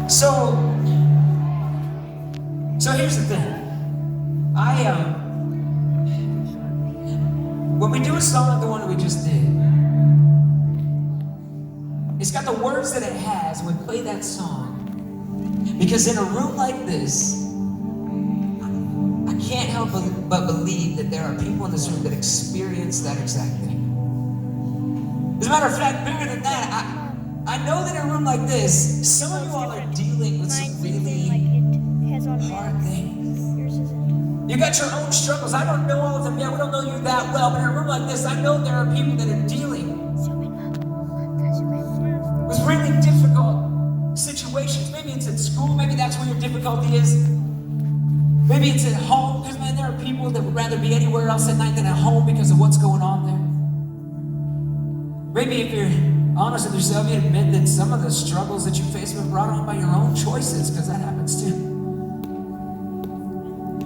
So here's the thing. When we do a song like the one that we just did, it's got the words that it has, and we play that song because in a room like this, I can't help but believe that there are people in this room that experience that exact thing. As a matter of fact, bigger than that, I know that in a room like this, some of you all are dealing with some really hard things. You got your own struggles. I don't know all of them yet. We don't know you that well, but in a room like this, I know there are people that are dealing with really difficult situations. Maybe it's at school. Maybe that's where your difficulty is. Maybe it's at home, because man, there are people that would rather be anywhere else at night than at home because of what's going on there. Maybe if you're honest with yourself, you admit that some of the struggles that you face have been brought on by your own choices, because that happens too.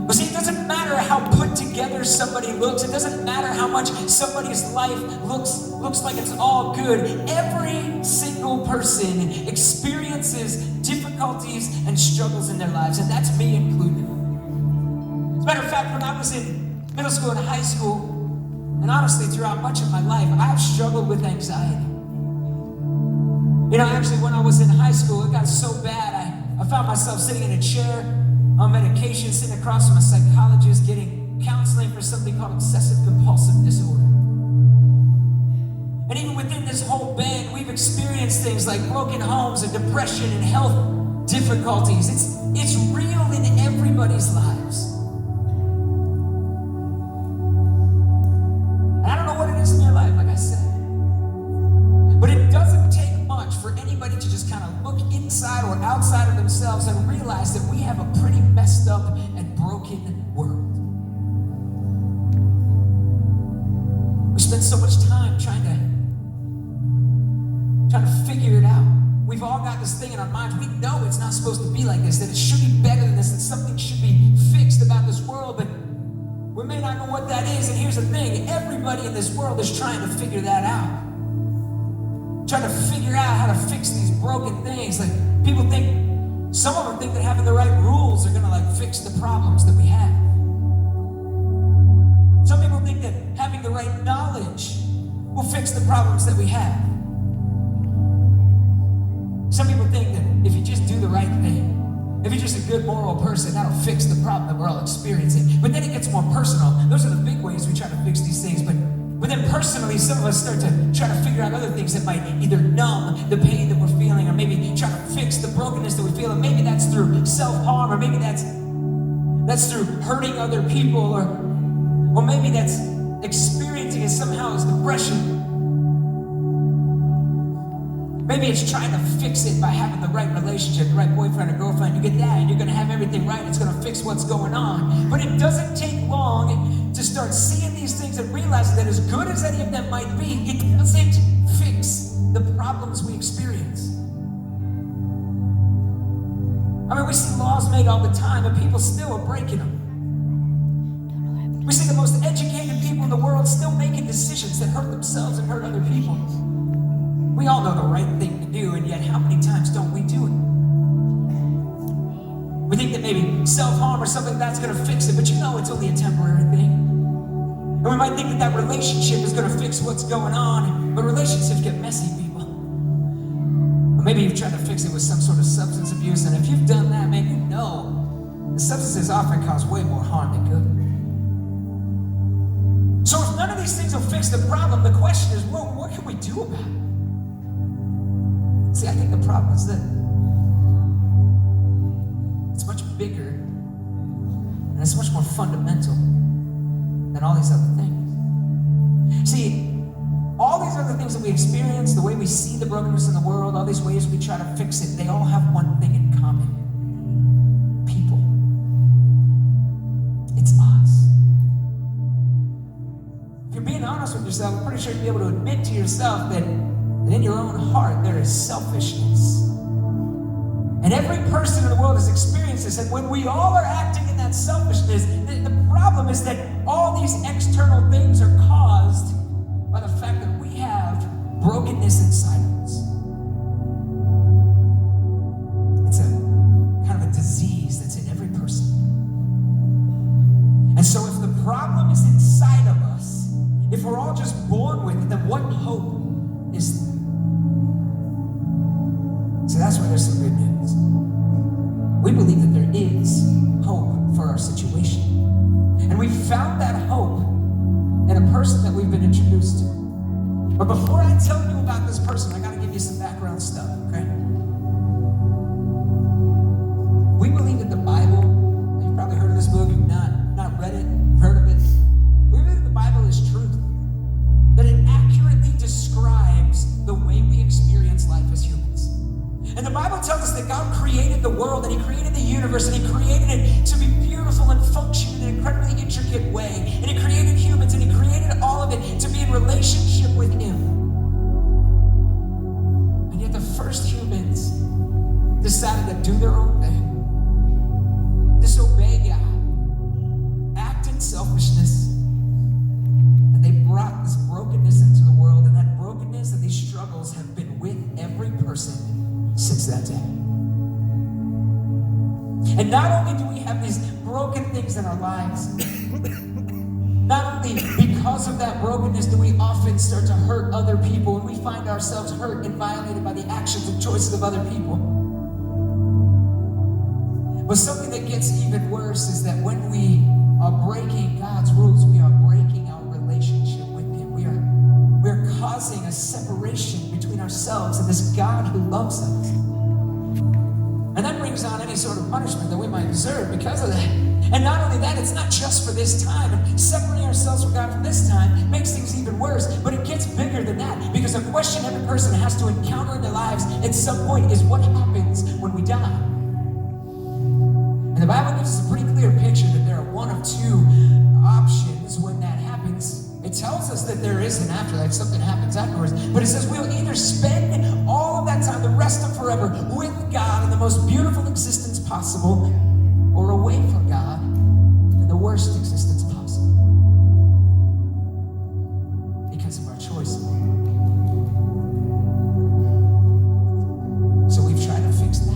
But see, it doesn't matter how put together somebody looks. It doesn't matter how much somebody's life looks like it's all good. Every single person experiences difficulties and struggles in their lives, and that's me included. As a matter of fact, when I was in middle school and high school, and honestly throughout much of my life, I have struggled with anxiety. You know, actually when I was in high school, it got so bad, I found myself sitting in a chair on medication, sitting across from a psychologist, getting counseling for something called obsessive compulsive disorder. And even within this whole band, we've experienced things like broken homes and depression and health difficulties. It's real in everybody's lives. And I don't know what it is in your life, like I said. But it doesn't take much for anybody to just kind of look inside or outside of themselves and realize that we have a pretty messed up and broken world. We spend so much time trying to figure it out. We've all got this thing in our minds. We know it's not supposed to be like this, that it should be better than this, that something should be fixed about this world, but we may not know what that is. And here's the thing, everybody in this world is trying to figure that out. Trying to figure out how to fix these broken things. Like, people think, some of them think that having the right rules are gonna like fix the problems that we have. Some people think that having the right knowledge will fix the problems that we have. Some people think that if you just do the right thing, if you're just a good moral person, that'll fix the problem that we're all experiencing. But then it gets more personal. Those are the big ways we try to fix these things, but then personally, some of us start to try to figure out other things that might either numb the pain that we're feeling, or maybe try to fix the brokenness that we feel. And maybe that's through self-harm, or maybe that's through hurting other people, or maybe that's experiencing it somehow as depression. Maybe it's trying to fix it by having the right relationship, the right boyfriend or girlfriend. You get that, and you're gonna have everything right. It's gonna fix what's going on. But it doesn't take long to start seeing these things and realizing that as good as any of them might be, it doesn't fix the problems we experience. I mean, we see laws made all the time, and people still are breaking them. We see the most educated people in the world still making decisions that hurt themselves and hurt other people. We all know the right thing to do, and yet how many times don't we do it? We think that maybe self-harm or something that's gonna fix it, but you know it's only a temporary thing. And we might think that relationship is gonna fix what's going on, but relationships get messy, people. Or maybe you've tried to fix it with some sort of substance abuse, and if you've done that, man, you know the substances often cause way more harm than good. So if none of these things will fix the problem, the question is, well, what can we do about it? See, I think the problem is that it's much bigger and it's much more fundamental than all these other things. See, all these other things that we experience, the way we see the brokenness in the world, all these ways we try to fix it, they all have one thing in common. People. It's us. If you're being honest with yourself, I'm pretty sure you'll be able to admit to yourself that in your own heart there is selfishness. And every person in the world has experienced this, and when we all are acting in that selfishness, the problem is that all these external things are caused by the fact that we have brokenness inside of us. It's a there's some good news. We believe that there is hope for our situation. And we found that hope in a person that we've been introduced to. But before I tell you about this person, I gotta give you some background stuff, okay? We believe that the Bible, you've probably heard of this book, you've not read it, heard of it. We believe that the Bible is truth. That it accurately describes the way we experience life as humans. And the Bible tells us that God created the world, and He created the universe, and He created it to be beautiful and function in an incredibly intricate way. And He created humans, and He created all of it to be in relationship with Him. And yet the first humans decided to do their own thing, disobey God, act in selfishness, and they brought this brokenness into the world, and that brokenness and these struggles have been with every person since that day. And not only do we have these broken things in our lives, not only because of that brokenness do we often start to hurt other people, and we find ourselves hurt and violated by the actions and choices of other people. But something that gets even worse is that when we are breaking God's rules, we are breaking our relationship with Him. We're causing a separation between ourselves and this God who loves us. And that brings on any sort of punishment that we might deserve because of that. And not only that, it's not just for this time. And separating ourselves from God from this time makes things even worse. But it gets bigger than that, because a question every person has to encounter in their lives at some point is, what happens when we die? And the Bible gives us a pretty clear picture that there are one of two options when that happens. It tells us that there is an afterlife, something happens afterwards. But it says we'll either spend all of that time, the rest of forever, with God in the most beautiful existence possible, or away from God in the worst existence possible. Because of our choices. So we've tried to fix that.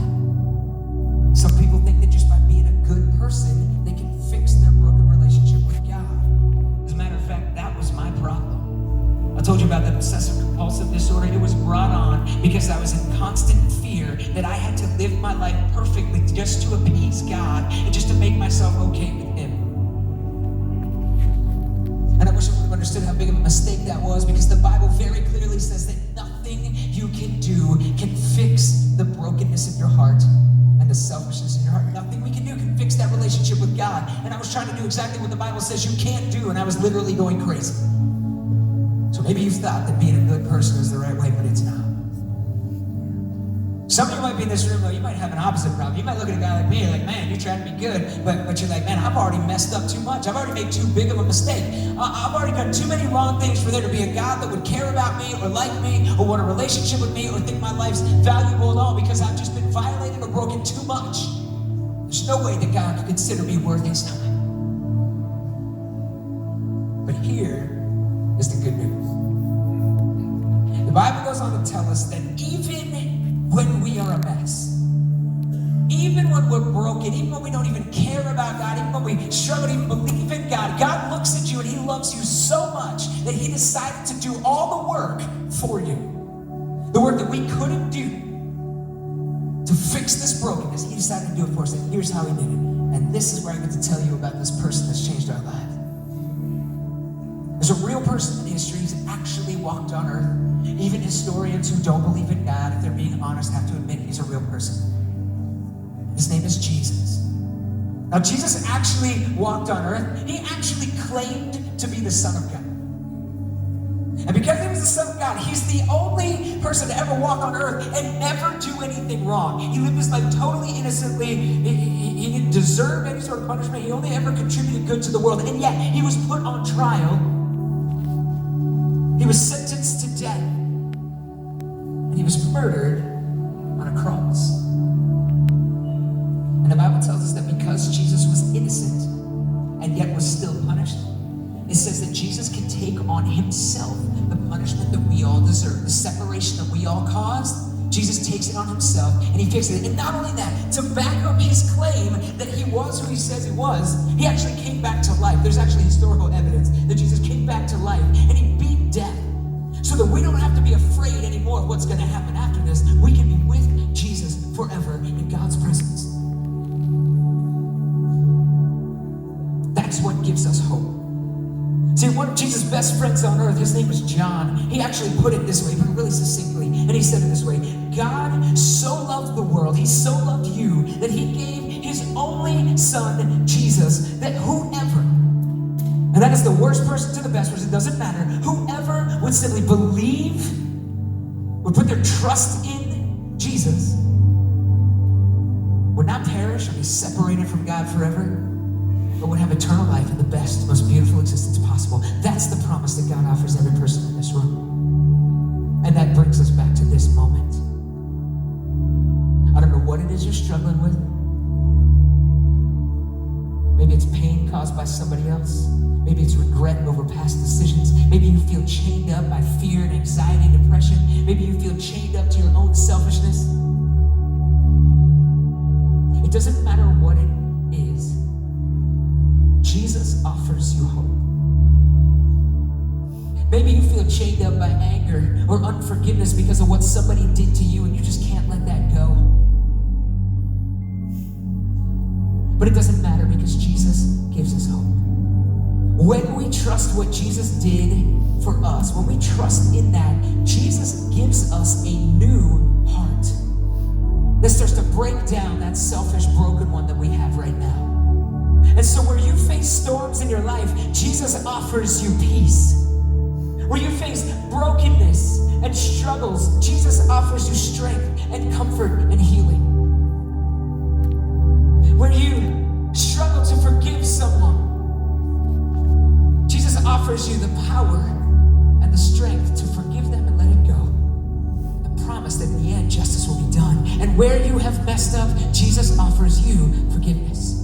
Some people think that just by being a good person, they can fix their broken relationship with God. As a matter of fact, that was my problem. I told you about that obsessive compulsive disorder. It was brought on because I was in constant fear that I had to live my life perfectly just to appease God and just to make myself okay with Him. And I wish I would have understood how big of a mistake that was, because the Bible very clearly says that nothing you can do can fix the brokenness in your heart and the selfishness in your heart. Nothing we can do can fix that relationship with God. And I was trying to do exactly what the Bible says you can't do, and I was literally going crazy. So maybe you've thought that being a good person is the right way, but it's not. Some of you might be in this room, though, you might have an opposite problem. You might look at a guy like me, you're like, man, you're trying to be good, but you're like, man, I've already messed up too much. I've already made too big of a mistake. I've already done too many wrong things for there to be a God that would care about me or like me or want a relationship with me or think my life's valuable at all, because I've just been violated or broken too much. There's no way that God could consider me worth His time. But here is the good news. The Bible goes on to tell us that even when we are a mess, even when we're broken, even when we don't even care about God, even when we struggle to even believe in God, God looks at you and He loves you so much that He decided to do all the work for you. The work that we couldn't do to fix this brokenness, He decided to do it for us. And here's how He did it. And this is where I get to tell you about this person that's changed our lives. There's a real person in history who's actually walked on earth. Even historians who don't believe in God, if they're being honest, have to admit He's a real person. His name is Jesus. Now, Jesus actually walked on earth. He actually claimed to be the Son of God. And because He was the Son of God, He's the only person to ever walk on earth and never do anything wrong. He lived His life totally innocently. He didn't deserve any sort of punishment. He only ever contributed good to the world. And yet, He was put on trial. He was sentenced to death. And He was murdered on a cross. And the Bible tells us that because Jesus was innocent and yet was still punished, it says that Jesus can take on Himself the punishment that we all deserve, the separation that we all caused. Jesus takes it on Himself and He fixes it. And not only that, to back up His claim that He was who He says He was, He actually came back to life. There's actually historical evidence that Jesus came back to life and He beat death, so that we don't have to be afraid anymore of what's going to happen after this. We can be with Jesus forever in God's presence. That's what gives us hope. See, one of Jesus' best friends on earth, his name was John. He actually put it this way, but really succinctly. And he said it this way: God so loved the world, he so loved you, that he gave his only son, Jesus, that whoever, and that is the worst person to the best person, it doesn't matter, whoever would simply believe, would put their trust in Jesus, would not perish or be separated from God forever, but would have eternal life in the best, most beautiful existence possible. That's the promise that God offers every person in this room. And that brings us back to this moment. I don't know what it is you're struggling with. Maybe it's pain caused by somebody else. Maybe it's regret over past decisions. Maybe you feel chained up by fear and anxiety and depression. Maybe you feel chained up to your own selfishness. It doesn't matter what it is. Jesus offers you hope. Maybe you feel chained up by anger or unforgiveness because of what somebody did to you and you just can't let that go. But it doesn't matter because Jesus gives us hope. When we trust what Jesus did for us, when we trust in that, Jesus gives us a new heart that starts to break down that selfish, broken one that we have right now. And so where you face storms in your life, Jesus offers you peace. Where you face brokenness and struggles, Jesus offers you strength and comfort and healing. When you struggle to forgive someone, Jesus offers you the power and the strength to forgive them and let it go. And promise that in the end, justice will be done. And where you have messed up, Jesus offers you forgiveness.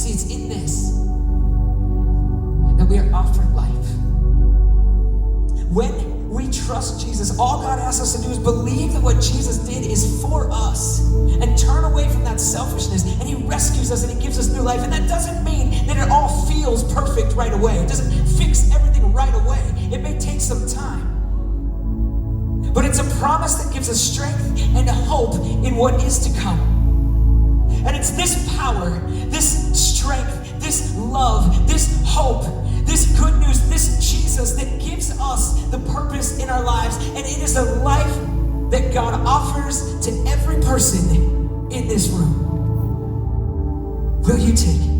See, it's in this that we are offered life. When we trust Jesus, all God asks us to do is believe that what Jesus did is for us and turn away from that selfishness, and he rescues us and he gives us new life. And that doesn't mean that it all feels perfect right away. It doesn't fix everything right away. It may take some time. But it's a promise that gives us strength and hope in what is to come. And it's this power, this strength, this love, this hope, this good news, this Jesus that gives us the purpose in our lives. And it is a life that God offers to every person in this room. Will you take it?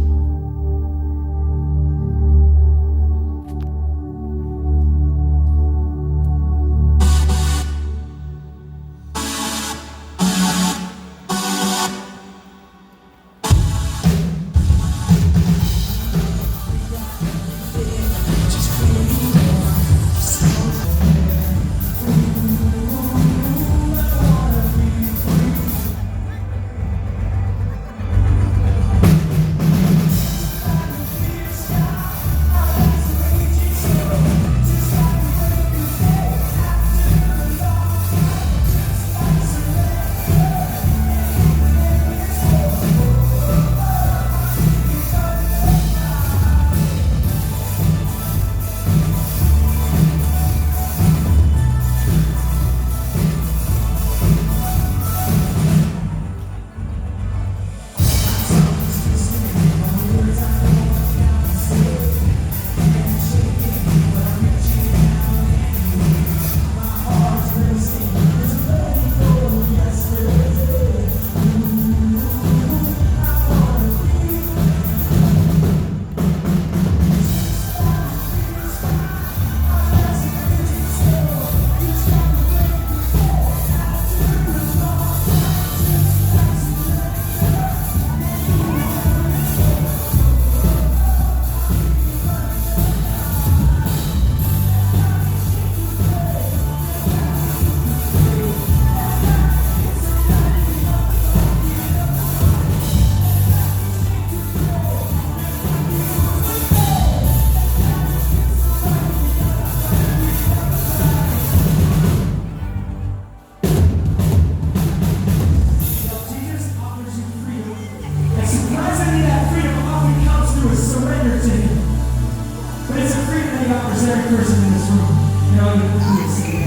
Every person in this room. know you please.